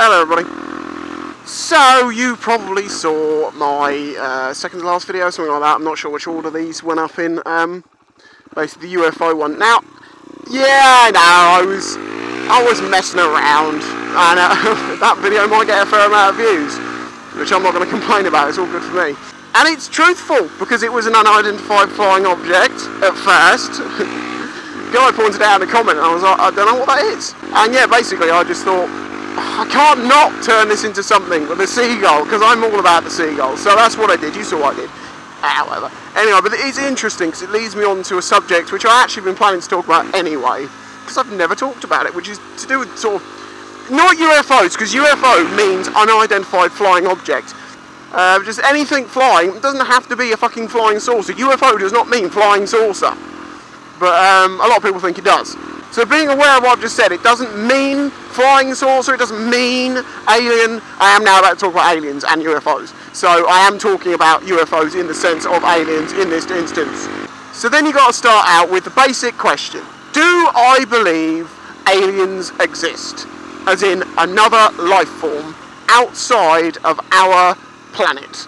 Hello everybody. So you probably saw my second to last video, something like that. I'm not sure which order these went up in. Basically the UFO one. Now, yeah, I was messing around, and that video might get a fair amount of views, which I'm not going to complain about. It's all good for me. And it's truthful, because it was an unidentified flying object at first. Guy pointed it out in a comment, and I was like, I don't know what that is. And yeah, basically I just thought, I can't not turn this into something with a seagull, because I'm all about the seagull. So that's what I did. You saw what I did. However, anyway, but it's interesting because it leads me on to a subject which I actually been planning to talk about anyway, because I've never talked about it, which is to do with sort of, not UFOs, because UFO means unidentified flying object. Just anything flying. It doesn't have to be a fucking flying saucer. UFO does not mean flying saucer, but a lot of people think it does. So being aware of what I've just said, it doesn't mean flying saucer, it doesn't mean alien. I am now about to talk about aliens and UFOs. So I am talking about UFOs in the sense of aliens in this instance. So then you've got to start out with the basic question. Do I believe aliens exist? As in another life form outside of our planet?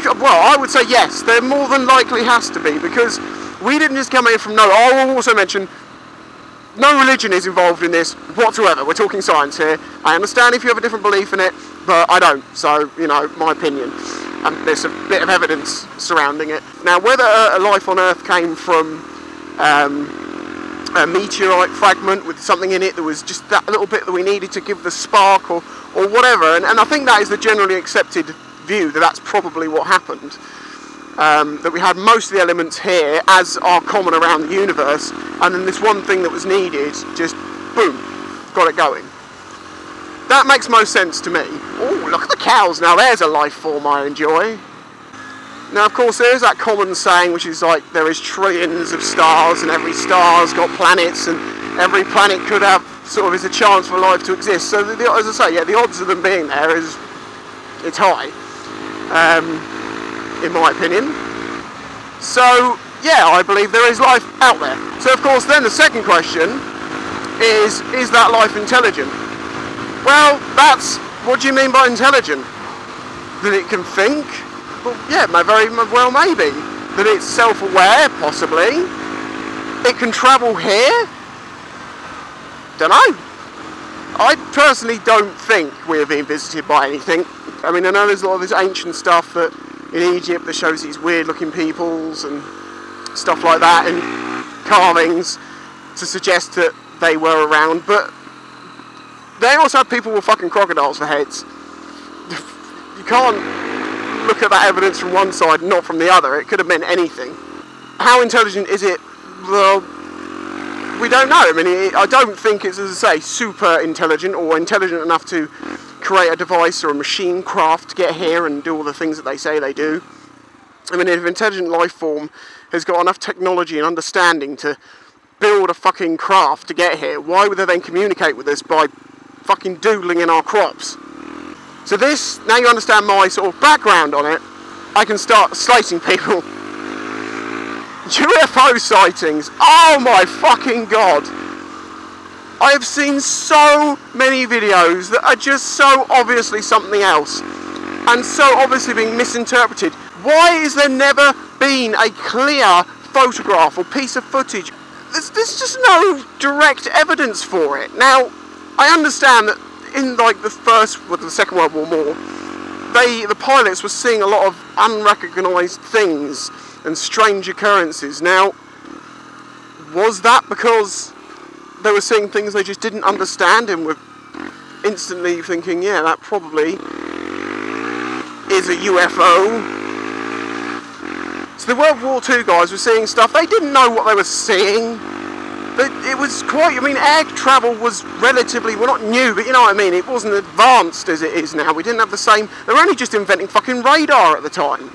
Well, I would say yes. There more than likely has to be, because we didn't just come here from nowhere. I will also mention, no religion is involved in this whatsoever. We're talking science here. I understand if you have a different belief in it, but I don't. So, you know, my opinion. And there's a bit of evidence surrounding it. Now, whether a life on Earth came from a meteorite fragment with something in it that was just that little bit that we needed to give the spark, or whatever, and I think that is the generally accepted view, that that's probably what happened. That we had most of the elements here as are common around the universe, and then this one thing that was needed, just boom, got it going. That makes most sense to me. Oh, look at the cows now, there's a life form I enjoy. Now of course there is that common saying which is like, there is trillions of stars and every star's got planets, and every planet could have sort of is a chance for life to exist. So as I say, yeah, the odds of them being there it's high. In my opinion. So yeah, I believe there is life out there. So of course then the second question is that life intelligent? Well, that's, what do you mean by intelligent? That it can think? Well yeah, very well maybe. That it's self-aware, possibly. It can travel here? Don't know. I personally don't think we're being visited by anything. I mean, I know there's a lot of this ancient stuff that in Egypt that shows these weird looking peoples and stuff like that, and carvings to suggest that they were around, but they also have people with fucking crocodiles for heads. You can't look at that evidence from one side and not from the other. It could have meant anything. How intelligent is it? Well, we don't know. I mean, I don't think it's, as I say, super intelligent or intelligent enough to create a device or a machine craft to get here and do all the things that they say they do. I mean, if an intelligent life form has got enough technology and understanding to build a fucking craft to get here, why would they then communicate with us by fucking doodling in our crops? So this, now you understand my sort of background on it, I can start slating people. UFO sightings, oh my fucking god. I have seen so many videos that are just so obviously something else, and so obviously being misinterpreted. Why has there never been a clear photograph or piece of footage? There's just no direct evidence for it. Now, I understand that in like the Second World War more, the pilots were seeing a lot of unrecognised things and strange occurrences. Now, was that because they were seeing things they just didn't understand and were instantly thinking, yeah, that probably is a UFO? So the World War II guys were seeing stuff, they didn't know what they were seeing. It was quite, I mean, air travel was relatively, well, not new, but you know what I mean, it wasn't advanced as it is now. We didn't have the same, they were only just inventing fucking radar at the time.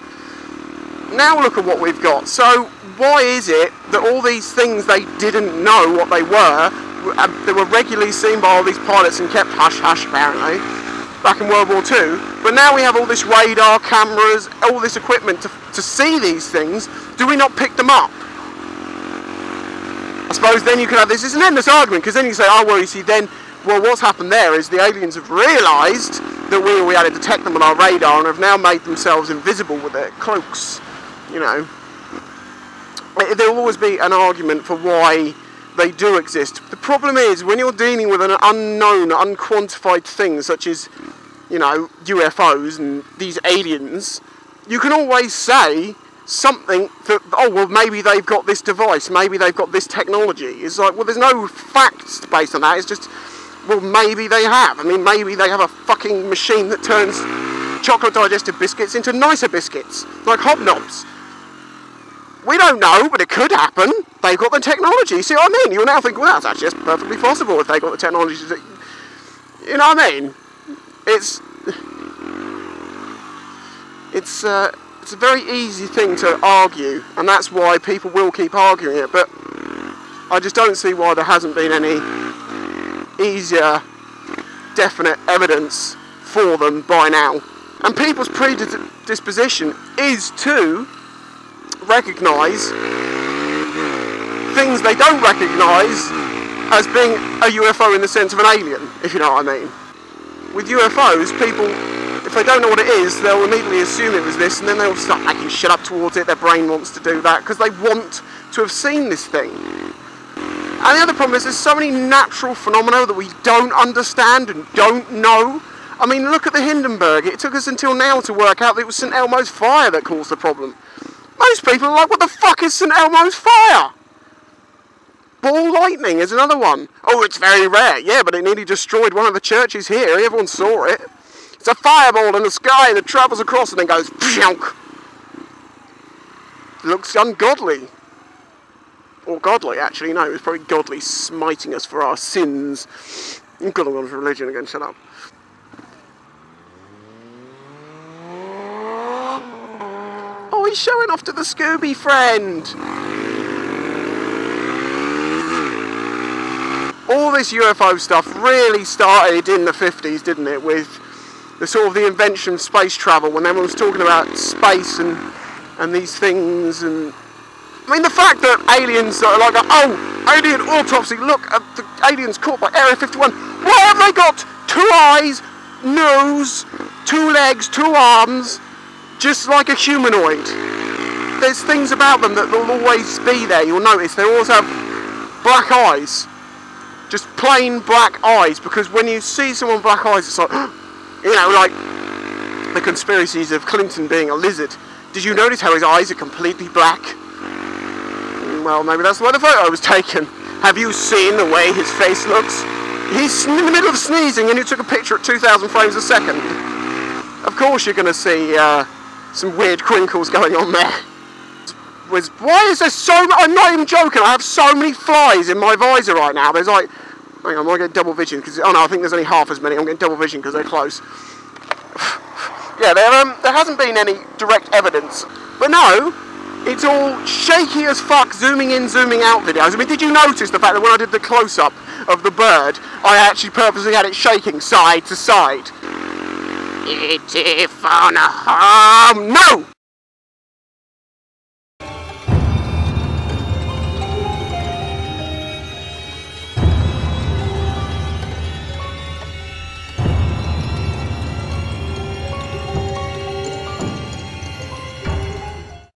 Now look at what we've got. So why is it that all these things they didn't know what they were regularly seen by all these pilots and kept hush-hush apparently back in World War II, but now we have all this radar, cameras, all this equipment to see these things, do we not pick them up? I suppose then you could have this, it's an endless argument, because then you say, oh well, you see, then Well, what's happened there is the aliens have realised that we had to detect them on our radar and have now made themselves invisible with their cloaks. You know, there will always be an argument for why they do exist. The problem is, when you're dealing with an unknown, unquantified thing such as, you know, UFOs and these aliens, you can always say something that, oh, well, maybe they've got this device, maybe they've got this technology. It's like, well, there's no facts based on that. It's just, well, maybe they have. I mean, maybe they have a fucking machine that turns chocolate digestive biscuits into nicer biscuits, like Hobnobs. We don't know, but it could happen. They've got the technology. See what I mean? You now think, well, that's actually just perfectly possible if they've got the technology. You know what I mean? It's a very easy thing to argue, and that's why people will keep arguing it, but I just don't see why there hasn't been any easier, definite evidence for them by now. And people's predisposition is to recognise things they don't recognise as being a UFO in the sense of an alien, if you know what I mean. With UFOs, people, if they don't know what it is, they'll immediately assume it was this, and then they'll start making shit up towards it. Their brain wants to do that because they want to have seen this thing. And the other problem is there's so many natural phenomena that we don't understand and don't know. I mean, look at the Hindenburg. It took us until now to work out that it was St. Elmo's fire that caused the problem. Most people are like, what the fuck is St. Elmo's fire? Ball lightning is another one. Oh, it's very rare. Yeah, but it nearly destroyed one of the churches here. Everyone saw it. It's a fireball in the sky that travels across and then goes pshonk. Looks ungodly. Or godly, actually. No, it was probably godly, smiting us for our sins. You've got to go to religion again, shut up. Oh, he's showing off to the Scooby friend. All this UFO stuff really started in the 50s, didn't it? With the sort of the invention of space travel, when everyone was talking about space and these things. And I mean, the fact that aliens are like, oh, alien autopsy, look at the aliens caught by Area 51. Why have they got 2 eyes, nose, 2 legs, 2 arms, just like a humanoid? There's things about them that will always be there. You'll notice they always have black eyes. Just plain black eyes, because when you see someone with black eyes, it's like, you know, like the conspiracies of Clinton being a lizard. Did you notice how his eyes are completely black? Well, maybe that's why the photo was taken. Have you seen the way his face looks? He's in the middle of sneezing and you took a picture at 2,000 frames a second. Of course you're going to see some weird crinkles going on there. Why is there so many? I'm not even joking, I have so many flies in my visor right now. There's like, hang on, I'm going to get double vision, because, oh no, I think there's only half as many. I'm getting double vision because they're close. Yeah, there hasn't been any direct evidence. But no, it's all shaky as fuck, zooming in, zooming out videos. I mean, did you notice the fact that when I did the close-up of the bird, I actually purposely had it shaking side to side? It's if on a no!